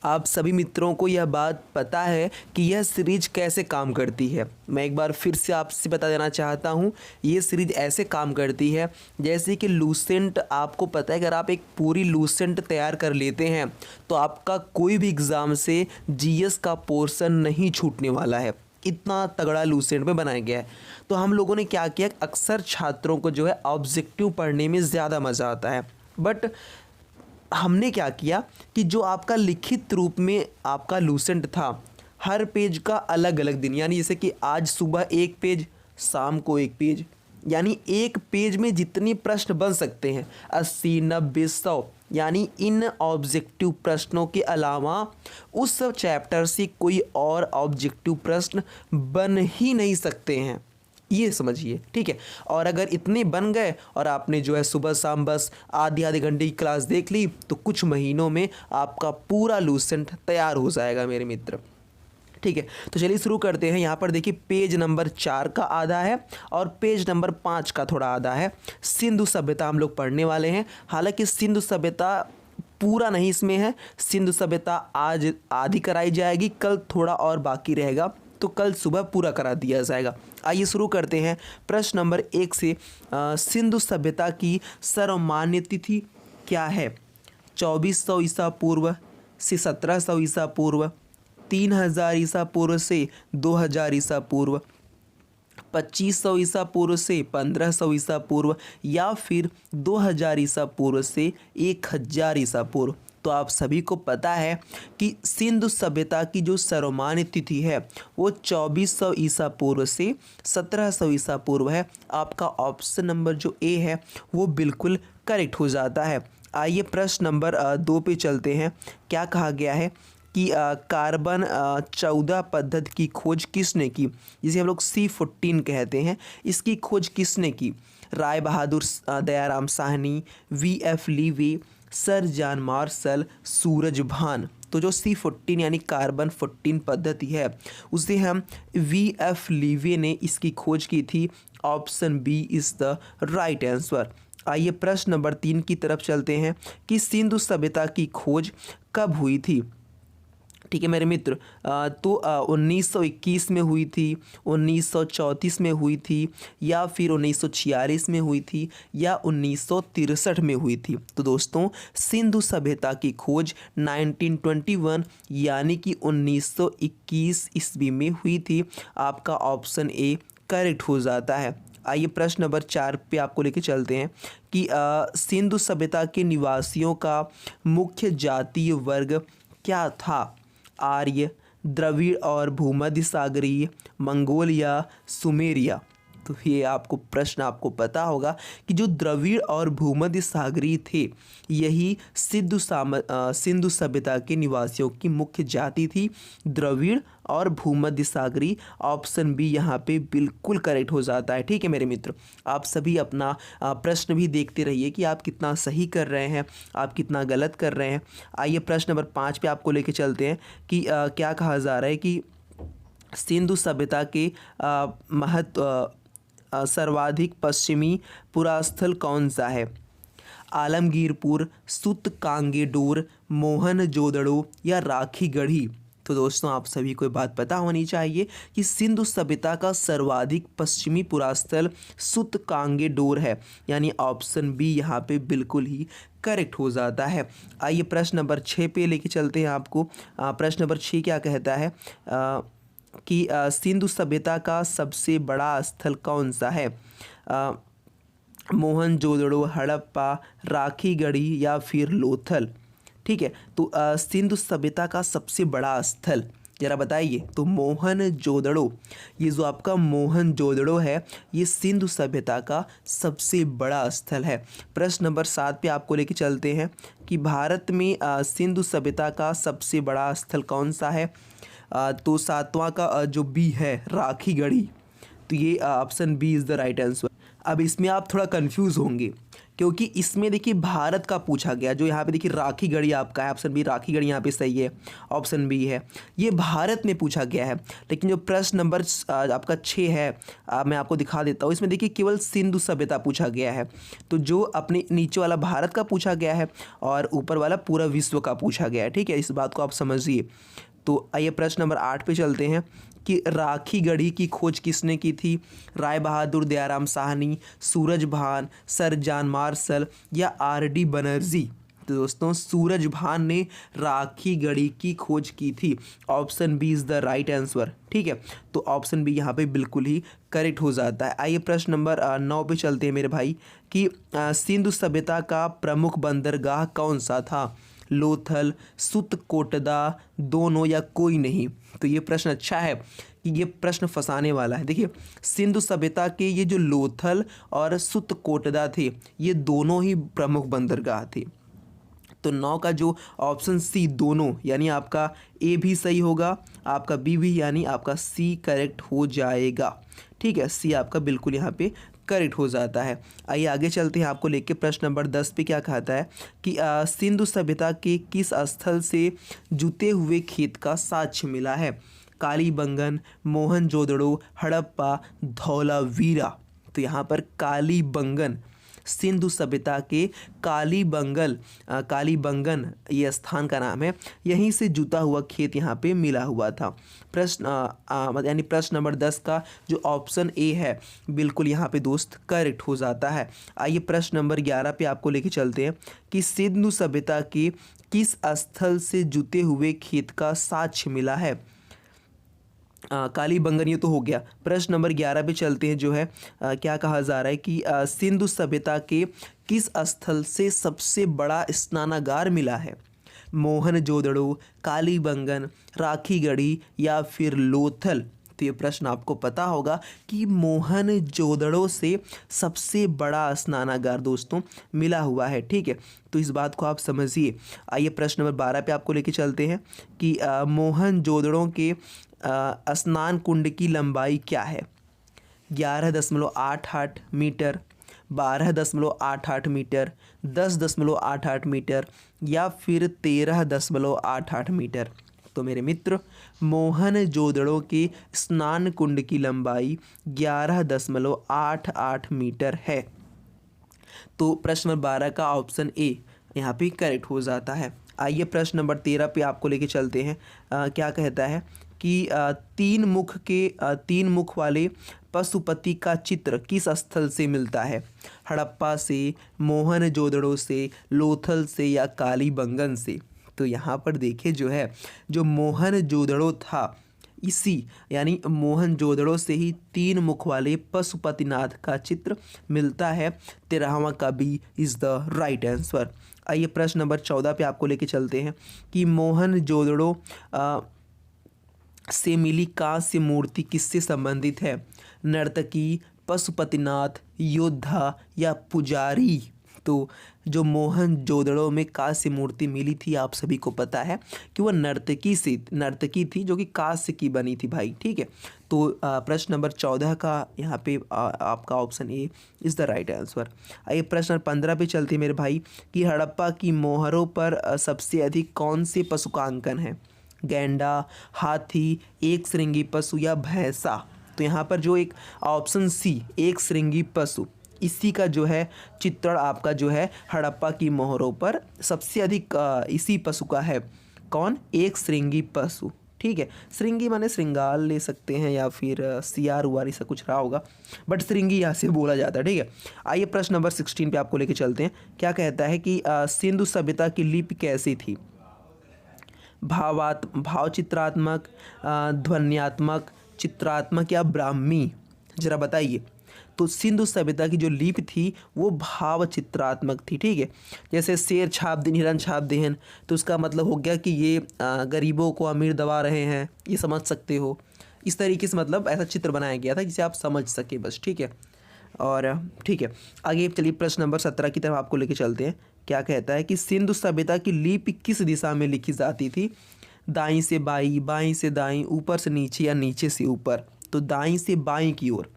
आप सभी मित्रों को यह बात पता है कि यह सीरीज कैसे काम करती है। मैं एक बार फिर से आपसे बता देना चाहता हूँ, ये सीरीज ऐसे काम करती है जैसे कि लूसेंट। आपको पता है, अगर आप एक पूरी लूसेंट तैयार कर लेते हैं तो आपका कोई भी एग्ज़ाम से जीएस का पोर्शन नहीं छूटने वाला है। इतना तगड़ा लूसेंट में बनाया गया है। तो हम लोगों ने क्या किया, अक्सर छात्रों को जो है ऑब्जेक्टिव पढ़ने में ज़्यादा मज़ा आता है, बट हमने क्या किया कि जो आपका लिखित रूप में आपका लूसेंट था, हर पेज का अलग अलग दिन, यानी जैसे कि आज सुबह एक पेज, शाम को एक पेज, यानी एक पेज में जितने प्रश्न बन सकते हैं 80, 90, 100, यानी इन ऑब्जेक्टिव प्रश्नों के अलावा उस चैप्टर से कोई और ऑब्जेक्टिव प्रश्न बन ही नहीं सकते हैं, ये समझिए, ठीक है। और अगर इतने बन गए और आपने जो है सुबह शाम बस आधी आधे घंटे की क्लास देख ली तो कुछ महीनों में आपका पूरा लूसेंट तैयार हो जाएगा मेरे मित्र, ठीक है। तो चलिए शुरू करते हैं। यहाँ पर देखिए पेज नंबर 4 का आधा है और पेज नंबर 5 का थोड़ा आधा है। सिंधु सभ्यता हम लोग पढ़ने वाले हैं। हालांकि सिंधु सभ्यता पूरा नहीं इसमें है, सिंधु सभ्यता आज आधी कराई जाएगी, कल थोड़ा और बाकी रहेगा, तो कल सुबह पूरा करा दिया जाएगा। आइए शुरू करते हैं प्रश्न नंबर 1 से। सिंधु सभ्यता की सर्वमान्य तिथि क्या है? 2400 ईसा पूर्व से 1700 ईसा पूर्व, 3000 ईसा पूर्व से 2000 ईसा पूर्व, 2500 ईसा पूर्व से 1500 ईसा पूर्व, या फिर 2000 ईसा पूर्व से 1000 ईसा पूर्व। तो आप सभी को पता है कि सिंधु सभ्यता की जो सर्वमान्य तिथि है वो 2400 ईसा पूर्व से 1700 ईसा पूर्व है। आपका ऑप्शन नंबर जो ए है वो बिल्कुल करेक्ट हो जाता है। आइए प्रश्न नंबर 2 पे चलते हैं। क्या कहा गया है कि कार्बन 14 पद्धति की खोज किसने की, जिसे हम लोग C14 कहते हैं, इसकी खोज किसने की? राय बहादुर दयाराम साहनी, V.F. लीवी, sir John Marshall, Suraj Bhan. तो जो C14 यानी कार्बन 14 पद्धति है उसे हम V.F. लीवी ने इसकी खोज की थी। Option B is the right answer. आइए प्रश्न नंबर 3 की तरफ चलते हैं कि सिंधु सभ्यता की खोज कब हुई थी, ठीक है मेरे मित्र। तो 1921 में हुई थी, 1934 में हुई थी, या फिर 1946 में हुई थी, या 1963 में हुई थी। तो दोस्तों सिंधु सभ्यता की खोज 1921 यानी कि 1921 ईस्वी में हुई थी। आपका ऑप्शन ए करेक्ट हो जाता है। आइए प्रश्न नंबर 4 पे आपको लेके चलते हैं कि सिंधु सभ्यता के निवासियों का मुख्य जातीय वर्ग क्या था? आर्य, द्रविड़ और भूमध्य सागरीय, मंगोलिया, सुमेरिया। तो ये आपको प्रश्न आपको पता होगा कि जो द्रविड़ और भूमध्य सागरीय थे यही सिंधु सभ्यता के निवासियों की मुख्य जाति थी, द्रविड़ और भूमध्य सागरीय। ऑप्शन बी यहाँ पे बिल्कुल करेक्ट हो जाता है, ठीक है मेरे मित्र। आप सभी अपना प्रश्न भी देखते रहिए कि आप कितना सही कर रहे हैं, आप कितना गलत कर रहे हैं। आइए प्रश्न नंबर 5 पे आपको लेके चलते हैं कि क्या कहा जा रहा है कि सिंधु सभ्यता के सर्वाधिक पश्चिमी पुरास्थल कौन सा है? आलमगीरपुर, सूतकांगेडोर, मोहनजोदड़ो या राखीगढ़ी। तो दोस्तों आप सभी को बात पता होनी चाहिए कि सिंधु सभ्यता का सर्वाधिक पश्चिमी पुरास्थल सूतकांगेडोर है, यानी ऑप्शन बी यहाँ पे बिल्कुल ही करेक्ट हो जाता है। आइए प्रश्न नंबर 6 पे लेके चलते हैं आपको। प्रश्न नंबर 6 क्या कहता है कि सिंधु सभ्यता का सबसे बड़ा स्थल कौन सा है? मोहनजोदड़ो, हड़प्पा, राखीगढ़ी या फिर लोथल, ठीक है। तो सिंधु सभ्यता का सबसे बड़ा स्थल जरा बताइए। तो मोहनजोदड़ो, ये जो आपका मोहनजोदड़ो है ये सिंधु सभ्यता का सबसे बड़ा स्थल है। प्रश्न नंबर 7 पे आपको लेके चलते हैं कि भारत में सिंधु सभ्यता का सबसे बड़ा स्थल कौन सा है? तो 7वां का जो बी है राखीगढ़ी। तो ये option B is the right answer. अब इसमें आप थोड़ा कंफ्यूज होंगे क्योंकि इसमें देखिए भारत का पूछा गया। जो यहाँ पे देखिए राखी गढ़ी आपका है, ऑप्शन बी राखी गढ़ी यहाँ पे सही है, ऑप्शन बी है, ये भारत में पूछा गया है। लेकिन जो प्रश्न नंबर आपका 6 है, मैं आपको दिखा देता हूँ, इसमें देखिए केवल सिंधु सभ्यता पूछा गया है। तो जो अपने नीचे वाला भारत का पूछा गया है और ऊपर वाला पूरा विश्व का पूछा गया है, ठीक है, इस बात को आप समझिए। तो आइए प्रश्न नंबर 8 पे चलते हैं कि राखी गढ़ी की खोज किसने की थी? Rai Bahadur, Dayaram Sahni, Surajbhan, sir John Marshall या आर.डी. बनर्जी? तो दोस्तों सूरजभान ने राखी गढ़ी की खोज की थी। Option B is the right answer, ठीक है। तो ऑप्शन बी यहाँ पे बिल्कुल ही करेक्ट हो जाता है। आइए प्रश्न नंबर 9 पे चलते हैं मेरे भाई कि सिंधु सभ्यता का प्रमुख बंदरगाह कौन सा था? लोथल, सुतकोटदा, दोनों या कोई नहीं? तो ये प्रश्न अच्छा है कि ये प्रश्न फंसाने वाला है। देखिए सिंधु सभ्यता के ये जो लोथल और सुतकोटदा थे, ये दोनों ही प्रमुख बंदरगाह थे। तो 9 का जो ऑप्शन सी दोनों, यानी आपका ए भी सही होगा, आपका बी भी, यानी आपका सी करेक्ट हो जाएगा, ठीक है। सी आपका बिल्कुल यहाँ पे करेक्ट हो जाता है। आइए आगे चलते हैं, आपको लेके प्रश्न नंबर 10 पे क्या कहता है कि सिंधु सभ्यता के किस स्थल से जुते हुए खेत का साक्ष्य मिला है? कालीबंगन, मोहनजोदड़ो, हड़प्पा, धौलावीरा? तो यहाँ पर कालीबंगन, सिंधु सभ्यता के कालीबंगन ये स्थान का नाम है, यहीं से जुता हुआ खेत यहाँ पे मिला हुआ था। प्रश्न यानी प्रश्न नंबर 10 का जो ऑप्शन ए है बिल्कुल यहाँ पे दोस्त करेक्ट हो जाता है। आइए प्रश्न नंबर 11 पे आपको लेके चलते हैं कि सिंधु सभ्यता के किस स्थल से जुते हुए खेत का साक्ष्य मिला है? कालीबंगन ये तो हो गया। प्रश्न नंबर 11 पे चलते हैं, जो है क्या कहा जा रहा है कि सिंधु सभ्यता के किस स्थल से सबसे बड़ा स्नानागार मिला है? मोहनजोदड़ो, कालीबंगन, राखी गढ़ी या फिर लोथल? तो ये प्रश्न आपको पता होगा कि मोहनजोदड़ो से सबसे बड़ा स्नानागार दोस्तों मिला हुआ है, ठीक है। तो इस बात को आप समझिए। आइए प्रश्न नंबर 12 पे आपको लेके चलते हैं कि मोहनजोदड़ो के स्नान कुंड की लंबाई क्या है? 11.88 मीटर, 12.88 मीटर, 10.88 मीटर या फिर 13.88 मीटर? तो मेरे मित्र मोहनजोदड़ो के स्नान कुंड की लंबाई 11.88 मीटर है। तो प्रश्न नंबर 12 का ऑप्शन ए यहाँ पे करेक्ट हो जाता है। आइए प्रश्न नंबर 13 पे आपको लेके चलते हैं। क्या कहता है कि तीन मुख वाले पशुपति का चित्र किस स्थल से मिलता है? हड़प्पा से, मोहनजोदड़ो से, लोथल से या कालीबंगन से? तो यहाँ पर देखिए जो है, जो मोहनजोदड़ो था, इसी यानी मोहनजोदड़ो से ही 3 मुख वाले पशुपतिनाथ का चित्र मिलता है। 13वां का B is the right answer. आइए प्रश्न नंबर 14 पे आपको लेके चलते हैं कि मोहनजोदड़ो से मिली कांस्य मूर्ति किससे संबंधित है? नर्तकी, पशुपतिनाथ, योद्धा या पुजारी? तो जो मोहनजोदड़ो में कांस्य मूर्ति मिली थी, आप सभी को पता है कि वह नर्तकी थी जो कि कांस्य की बनी थी भाई, ठीक है। तो प्रश्न नंबर 14 का यहाँ पे आपका option A is the right answer. आइए प्रश्न नंबर 15 पे चलते मेरे भाई कि हड़प्पा की मोहरों पर सबसे अधिक कौन से पशु का अंकन है? गैंडा, हाथी, एक श्रृंगी पशु या भैंसा? तो यहाँ पर जो एक ऑप्शन सी एक श्रृंगी पशु, इसी का जो है चित्रण आपका जो है हड़प्पा की मोहरों पर सबसे अधिक इसी पशु का है। कौन? एक श्रृंगी पशु, ठीक है। श्रृंगी माने श्रृंगार ले सकते हैं या फिर सियार उवार ऐसा कुछ रहा होगा, बट श्रृंगी यहाँ से बोला जाता है, ठीक है। आइए प्रश्न नंबर 16 पे आपको लेके चलते हैं। क्या कहता है कि सिंधु सभ्यता की लिपि कैसी थी? भावचित्रात्मक, ध्वन्यात्मक, चित्रात्मक या ब्राह्मी? जरा बताइए। तो सिंधु सभ्यता की जो लिपि थी वो भाव चित्रात्मक थी, ठीक है। जैसे शेर छाप दिन, हिरन छाप देहन, तो उसका मतलब हो गया कि ये गरीबों को अमीर दबा रहे हैं, ये समझ सकते हो। इस तरीके से मतलब ऐसा चित्र बनाया गया था जिसे आप समझ सके बस, ठीक है। और ठीक है, आगे चलिए प्रश्न नंबर 17 की तरफ आपको लेके चलते हैं। क्या कहता है कि सिंधु सभ्यता की लिपि किस दिशा में लिखी जाती थी? दाईं से बाईं, बाईं से दाईं, ऊपर से नीचे या नीचे से ऊपर? तो दाईं से बाईं की ओर।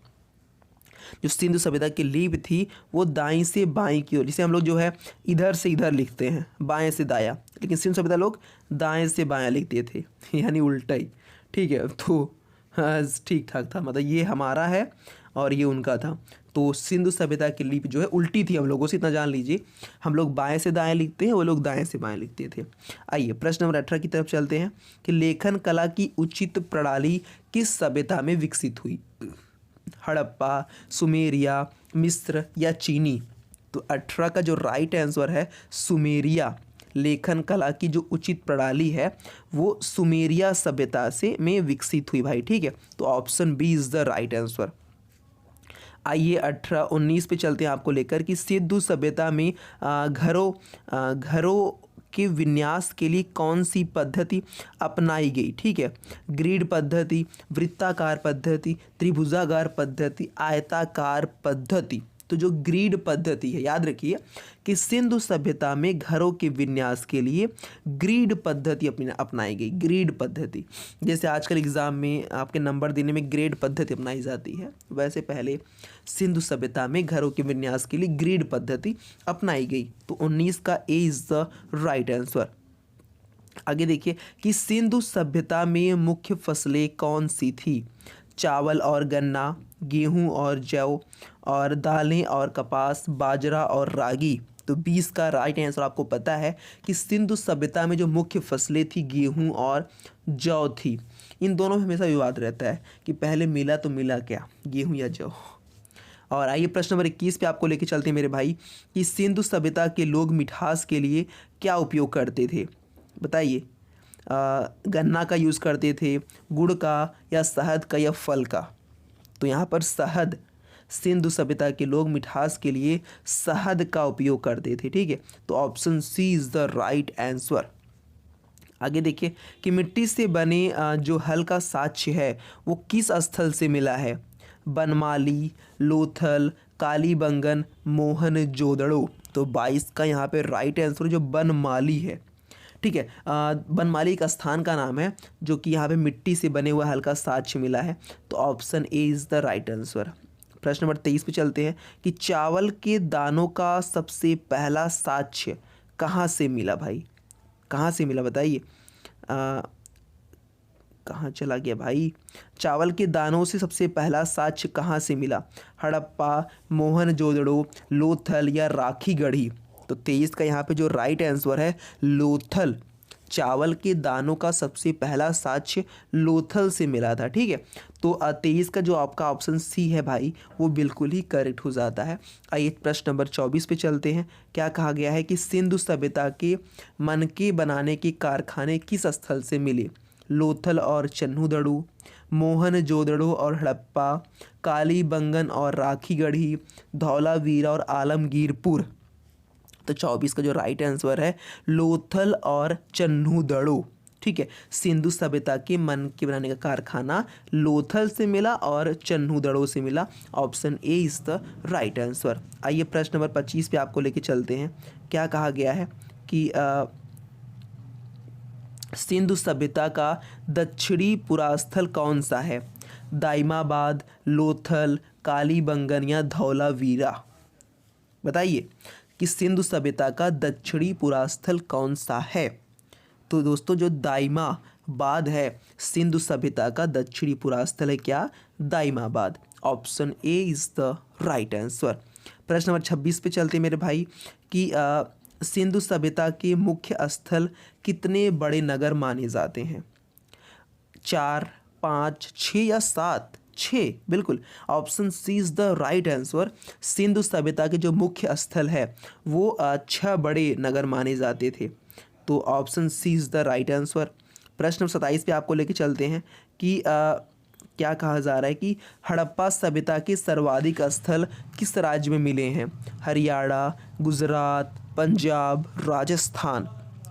जो सिंधु सभ्यता की लिपि थी वो दाईं से बाईं की ओर, जिसे हम लोग जो है इधर से इधर लिखते हैं, बाएं से दायां, लेकिन सिंधु सभ्यता लोग दाएं से बायां लिखते थे, यानी उल्टा ही। ठीक है, तो हाँ ठीक ठाक था, मतलब ये हमारा है और ये उनका था। तो सिंधु सभ्यता की लिपि जो है उल्टी थी हम लोगों से, इतना जान लीजिए। हम लोग बाएं से दाएं लिखते हैं, वो लोग दाएं से बाएं लिखते थे। आइए प्रश्न नंबर 18 की तरफ चलते हैं कि लेखन कला की उचित प्रणाली किस सभ्यता में विकसित हुई? हड़प्पा, सुमेरिया, मिस्र या चीनी? तो 18 का जो राइट आंसर है सुमेरिया। लेखन कला की जो उचित प्रणाली है वो सुमेरिया सभ्यता से में विकसित हुई भाई। ठीक है, तो option B is the right answer. आइए 18-19 पे चलते हैं आपको लेकर कि सिंधु सभ्यता में घरों के विन्यास के लिए कौन सी पद्धति अपनाई गई? ठीक है, ग्रिड पद्धति, वृत्ताकार पद्धति, त्रिभुजाकार पद्धति, आयताकार पद्धति। तो जो ग्रिड पद्धति है, याद रखिए कि सिंधु सभ्यता में घरों के विन्यास के लिए ग्रिड पद्धति अपनाई गई। ग्रिड पद्धति, जैसे आजकल एग्जाम में आपके नंबर देने में ग्रेड पद्धति अपनाई जाती है, वैसे पहले सिंधु सभ्यता में घरों के विन्यास के लिए ग्रिड पद्धति अपनाई गई। तो 19 का ए इज द राइट आंसर। आगे देखिए कि सिंधु सभ्यता में मुख्य फसलें कौन सी थी? चावल और गन्ना, गेहूं और जौ, और दालें और कपास, बाजरा और रागी। तो 20 का राइट आंसर आपको पता है कि सिंधु सभ्यता में जो मुख्य फसलें थी गेहूं और जौ थी। इन दोनों में हमेशा विवाद रहता है कि पहले मिला तो मिला क्या, गेहूं या जौ। और आइए प्रश्न नंबर 21 पे आपको लेके चलते हैं मेरे भाई कि सिंधु सभ्यता के लोग मिठास के लिए क्या उपयोग करते थे? बताइए, गन्ना का यूज़ करते थे, गुड़ का, या शहद का, या फल का? तो यहाँ पर शहद, सिंधु सभ्यता के लोग मिठास के लिए शहद का उपयोग करते थे। ठीक है, तो option C is the right answer. आगे देखिए कि मिट्टी से बने जो हल का साक्ष्य है वो किस स्थल से मिला है? बनमाली, लोथल, कालीबंगन, मोहनजोदड़ो। तो 22 का यहाँ पे राइट आंसर जो बनमाली है। ठीक है, बनमाली एक स्थान का नाम है जो कि यहाँ पे मिट्टी से बने हुआ हल्का साक्ष्य मिला है। तो option A is the right answer. प्रश्न नंबर 23 पे चलते हैं कि चावल के दानों का सबसे पहला साक्ष्य कहाँ से मिला भाई? कहाँ से मिला बताइए? कहाँ चला गया भाई? चावल के दानों से सबसे पहला साक्ष्य कहाँ से मिला? हड़प्पा, मोहनजोदड़ो, लोथल, या राखीगढ़ी? तो 23 का यहाँ पे जो राइट आंसर है लोथल। चावल के दानों का सबसे पहला साक्ष्य लोथल से मिला था। ठीक है, तो 23 का जो आपका ऑप्शन सी है भाई वो बिल्कुल ही करेक्ट हो जाता है। आइए प्रश्न नंबर 24 पे चलते हैं। क्या कहा गया है कि सिंधु सभ्यता के मनके बनाने के कारखाने किस स्थल से मिले? लोथल और चन्हूदड़ू, मोहनजोदड़ो और हड़प्पा, कालीबंगन और राखीगढ़ी, धौलावीरा और आलमगीरपुर? तो 24 का जो राइट आंसर है लोथल और चन्हूदड़ो। ठीक है, सिंधु सभ्यता के मन के बनाने का कारखाना लोथल से मिला और चन्हूदड़ो से मिला। Option A is the right answer. आइए प्रश्न नंबर 25 पे आपको लेके चलते हैं। क्या कहा गया है कि सिंधु सभ्यता का दक्षिणी पुरास्थल कौन सा है? दाइमाबाद, लोथल, कालीबंगन, या धौलावीरा? बताइए कि सिंधु सभ्यता का दक्षिणी पुरास्थल कौन सा है? तो दोस्तों जो दाइमाबाद है सिंधु सभ्यता का दक्षिणी पुरास्थल है क्या? Daimabad. Option A is the right answer. प्रश्न नंबर 26 पे चलते मेरे भाई कि सिंधु सभ्यता के मुख्य स्थल कितने बड़े नगर माने जाते हैं? 4, 5, 6 या 7? 6 बिल्कुल। Option C is the right answer. Sindhu सभ्यता के जो मुख्य स्थल है वो 6 बड़े नगर माने जाते थे। तो option C is the right answer. प्रश्न 27 पे आपको लेके चलते हैं कि क्या कहा जा रहा है कि हड़प्पा सभ्यता के सर्वाधिक स्थल किस राज्य में मिले हैं? हरियाणा, गुजरात, पंजाब, राजस्थान?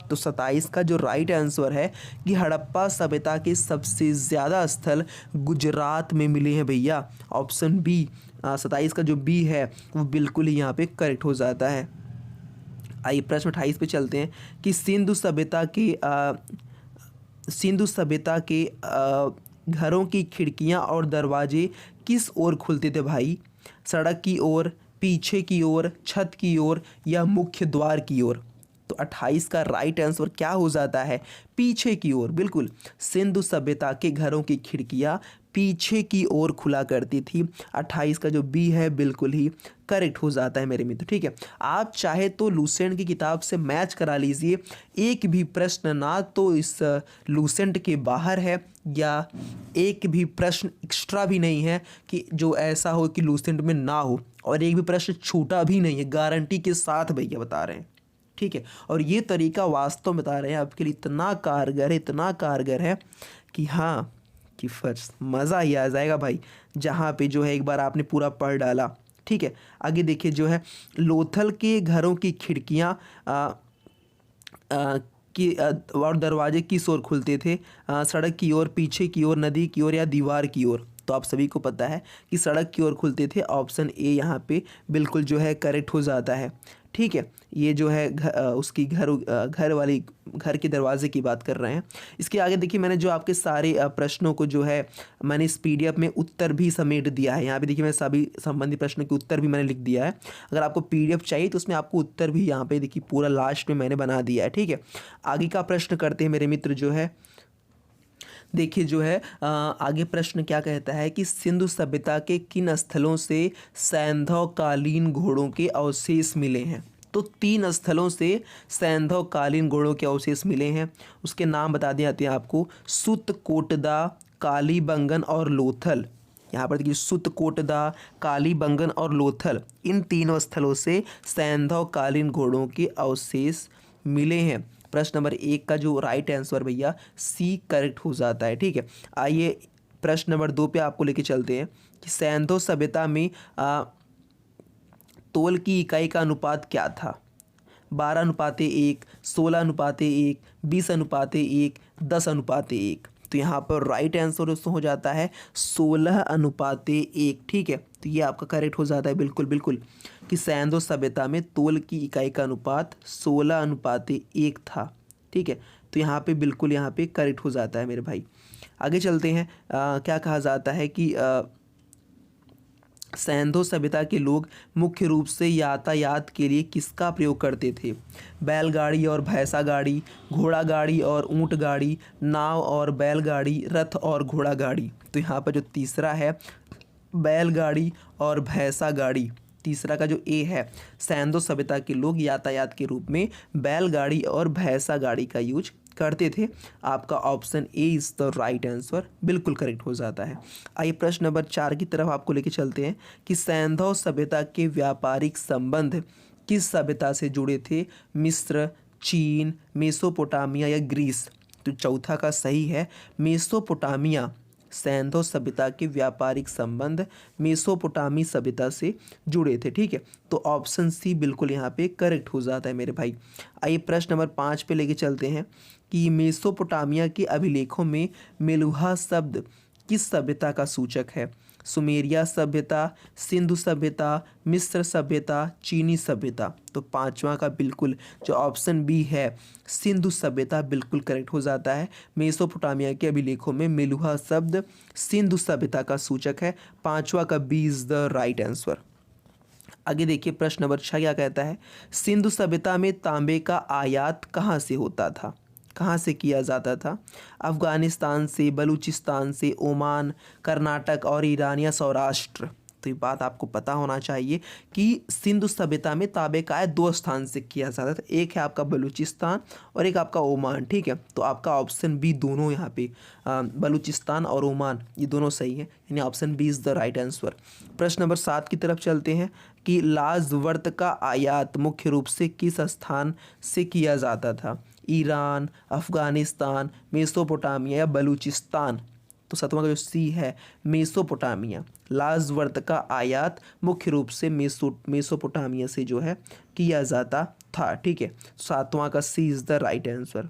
तो 27 का जो राइट आंसर है कि हड़प्पा सभ्यता के सबसे ज़्यादा स्थल गुजरात में मिले हैं भैया। ऑप्शन बी 27 का जो बी है वो बिल्कुल ही यहाँ पे करेक्ट हो जाता है। आइए प्रश्न 28 पे चलते हैं कि सिंधु सभ्यता के घरों की खिड़कियाँ और दरवाजे किस ओर खुलते थे भाई? सड़क की ओर, पीछे की ओर, छत की ओर या मुख्य द्वार की ओर। तो 28 का राइट आंसर क्या हो जाता है? पीछे की ओर। बिल्कुल, सिंधु सभ्यता के घरों की खिड़कियां पीछे की ओर खुला करती थी। 28 का जो बी है बिल्कुल ही करेक्ट हो जाता है मेरे मित्र। ठीक है, आप चाहे तो लूसेंट की किताब से मैच करा लीजिए, एक भी प्रश्न ना तो इस लूसेंट के बाहर है या एक भी प्रश्न एक्स्ट्रा भी नहीं है कि जो ऐसा हो कि लूसेंट में ना हो, और एक भी प्रश्न छूटा भी नहीं है, गारंटी के साथ भैया बता रहे हैं। ठीक है, और ये तरीका वास्तव में बता रहे हैं आपके लिए इतना कारगर है, इतना कारगर है कि हाँ, कि फर्स्ट मज़ा ही आ जाएगा भाई, जहाँ पे जो है एक बार आपने पूरा पढ़ डाला। ठीक है, आगे देखिए जो है लोथल के घरों की खिड़कियाँ और दरवाजे किस ओर खुलते थे? सड़क की ओर, पीछे की ओर, नदी की ओर या दीवार की ओर। तो आप सभी को पता है कि सड़क की ओर खुलते थे। ऑप्शन ए यहाँ पे बिल्कुल जो है करेक्ट हो जाता है। ठीक है, ये जो है उसकी घर वाली घर के दरवाजे की बात कर रहे हैं। इसके आगे देखिए मैंने जो आपके सारे प्रश्नों को जो है मैंने इस पीडीएफ में उत्तर भी समेट दिया है। यहाँ पे देखिए मैं सभी संबंधित प्रश्नों के उत्तर भी मैंने लिख दिया है। अगर आपको पीडीएफ चाहिए तो उसमें आपको उत्तर भी यहाँ पे देखिए पूरा लास्ट में मैंने बना दिया है। ठीक है, आगे का प्रश्न करते हैं मेरे मित्र। जो है देखिए जो है आगे प्रश्न क्या कहता है कि सिंधु सभ्यता के किन स्थलों से सैंधवकालीन घोड़ों के अवशेष मिले हैं? तो 3 स्थलों से सैंधवकालीन घोड़ों के अवशेष मिले हैं। उसके नाम बता दिए जाते हैं आपको, सुतकोटदा, कालीबंगन और लोथल। यहाँ पर देखिए सुतकोटदा, कालीबंगन और लोथल, इन तीनों स्थलों से सैंधवकालीन घोड़ों के अवशेष मिले हैं। प्रश्न नंबर 1 का जो राइट आंसर भैया सी करेक्ट हो जाता है। ठीक है, आइए प्रश्न नंबर 2 पे आपको लेके चलते हैं कि सैंधव सभ्यता में तोल की इकाई का अनुपात क्या था? 12:1, 16:1, 20:1, 10:1। तो यहाँ पर राइट आंसर दोस्तों हो जाता है 16:1। ठीक है, तो ये आपका करेक्ट हो जाता है बिल्कुल बिल्कुल कि सैंधव सभ्यता में तोल की इकाई का अनुपात 16:1 था। ठीक है, तो यहाँ पे बिल्कुल यहाँ पे करेक्ट हो जाता है मेरे भाई। आगे चलते हैं। क्या कहा जाता है कि सैंधव सभ्यता के लोग मुख्य रूप से यातायात के लिए किसका प्रयोग करते थे? बैलगाड़ी और भैंसा गाड़ी, घोड़ा गाड़ी और ऊंट गाड़ी, नाव और बैलगाड़ी, रथ और घोड़ा गाड़ी। तो यहाँ पर जो तीसरा है बैलगाड़ी और भैंसा गाड़ी, तीसरा का जो ए है, सैंधव सभ्यता के लोग यातायात के रूप में बैलगाड़ी और भैंसा गाड़ी का यूज करते थे। आपका option A is the right answer बिल्कुल करेक्ट हो जाता है। आइए प्रश्न नंबर 4 की तरफ आपको लेके चलते हैं कि सैंधव सभ्यता के व्यापारिक संबंध किस सभ्यता से जुड़े थे? मिस्र, चीन, मेसोपोटामिया या ग्रीस। तो चौथा का सही है मेसोपोटामिया। सैंधव सभ्यता के व्यापारिक संबंध मेसोपोटामी सभ्यता से जुड़े थे। ठीक है, तो ऑप्शन सी बिल्कुल यहाँ पे करेक्ट हो जाता है मेरे भाई। आइए प्रश्न नंबर 5 पे लेके चलते हैं कि मेसोपोटामिया के अभिलेखों में मेलुहा शब्द किस सभ्यता का सूचक है? सुमेरिया सभ्यता, सिंधु सभ्यता, मिस्र सभ्यता, चीनी सभ्यता। तो पांचवा का बिल्कुल जो ऑप्शन बी है सिंधु सभ्यता बिल्कुल करेक्ट हो जाता है। मेसोपोटामिया के अभिलेखों में मेलुहा शब्द सिंधु सभ्यता का सूचक है। पांचवा का B is the right answer. आगे देखिए प्रश्न नंबर 6 क्या कहता है? सिंधु सभ्यता में तांबे का आयात कहाँ से होता था? कहाँ से किया जाता था? अफ़गानिस्तान से, बलूचिस्तान से, ओमान, कर्नाटक और ईरान या सौराष्ट्र। तो ये बात आपको पता होना चाहिए कि सिंधु सभ्यता में तांबे का आयात 2 स्थान से किया जाता था। एक है आपका बलूचिस्तान और एक आपका ओमान। ठीक है, तो आपका ऑप्शन बी दोनों यहाँ पे बलूचिस्तान और ओमान ये दोनों सही है, यानी option B is the right answer. प्रश्न नंबर 7 की तरफ चलते हैं कि लाजवर्त का आयात मुख्य रूप से किस स्थान से किया जाता था? ईरान, अफ़गानिस्तान, मेसोपोटामिया या बलूचिस्तान। तो 7वां का जो सी है मेसोपोटामिया। लाजवर्त का आयात मुख्य रूप से मेसोपोटामिया से जो है किया जाता था। ठीक है, 7वां का सी इज़ द राइट आंसर।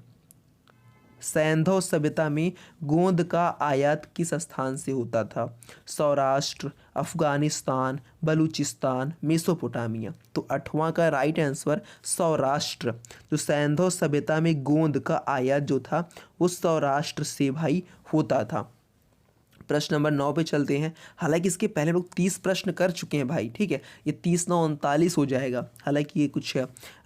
सैंधव सभ्यता में गोंद का आयात किस स्थान से होता था? सौराष्ट्र, अफ़गानिस्तान, बलूचिस्तान, मेसोपोटामिया। तो 8वां का राइट आंसर सौराष्ट्र। जो सैंधव सभ्यता में गोंद का आयात जो था वो सौराष्ट्र से भाई होता था। प्रश्न नंबर 9 पे चलते हैं। हालांकि इसके पहले लोग 30 प्रश्न कर चुके हैं भाई, ठीक है। ये 30 9 39 हो जाएगा। हालांकि ये कुछ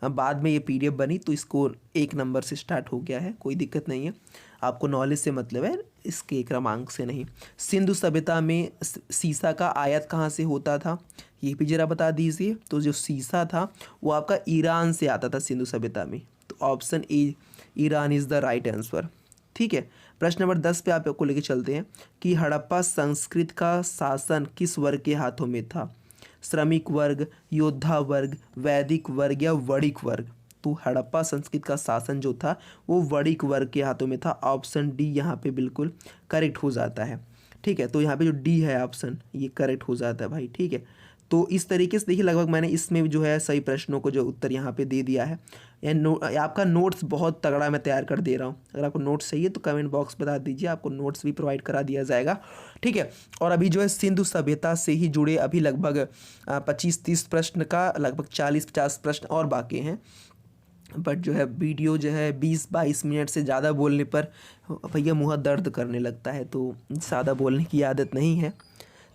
बाद में ये पीडीएफ बनी तो इसको 1 नंबर से स्टार्ट हो गया है, कोई दिक्कत नहीं है। आपको नॉलेज से मतलब है, इसके क्रमांक से नहीं। सिंधु सभ्यता में सीसा का आयात कहाँ से होता था, ये भी जरा बता दीजिए। तो जो सीसा था वो आपका ईरान से आता था सिंधु सभ्यता में। तो option A Iran is the right answer, ठीक है। प्रश्न नंबर 10 पे आपको लेके चलते हैं कि हड़प्पा संस्कृत का शासन किस वर्ग के हाथों में था, श्रमिक वर्ग, योद्धा वर्ग, वैदिक वर्ग या वणिक वर्ग। तो हड़प्पा संस्कृत का शासन जो था वो वणिक वर्ग के हाथों में था। ऑप्शन डी यहाँ पे बिल्कुल करेक्ट हो जाता है, ठीक है। तो यहाँ पे जो डी है ऑप्शन ये करेक्ट हो जाता है भाई, ठीक है। तो इस तरीके से देखिए लगभग मैंने इसमें जो है सही प्रश्नों को जो उत्तर यहाँ पे दे दिया है। आपका नोट्स बहुत तगड़ा मैं तैयार कर दे रहा हूँ। अगर आपको नोट्स चाहिए तो कमेंट बॉक्स बता दीजिए, आपको नोट्स भी प्रोवाइड करा दिया जाएगा, ठीक है। और अभी जो है सिंधु सभ्यता से ही जुड़े अभी लगभग 25-30 प्रश्न का लगभग 40-50 प्रश्न और बाकी हैं। बट जो है वीडियो जो है 20-22 मिनट से ज़्यादा बोलने पर भैया मुँह दर्द करने लगता है, तो ज़्यादा बोलने की आदत नहीं है।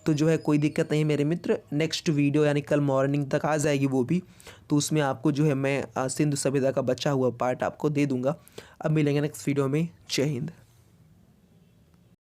तो जो है कोई दिक्कत नहीं मेरे मित्र, नेक्स्ट वीडियो यानी कल मॉर्निंग तक आ जाएगी वो भी, तो उसमें आपको जो है मैं सिंधु सभ्यता का बचा हुआ पार्ट आपको दे दूंगा। अब मिलेंगे नेक्स्ट वीडियो में। जय हिंद।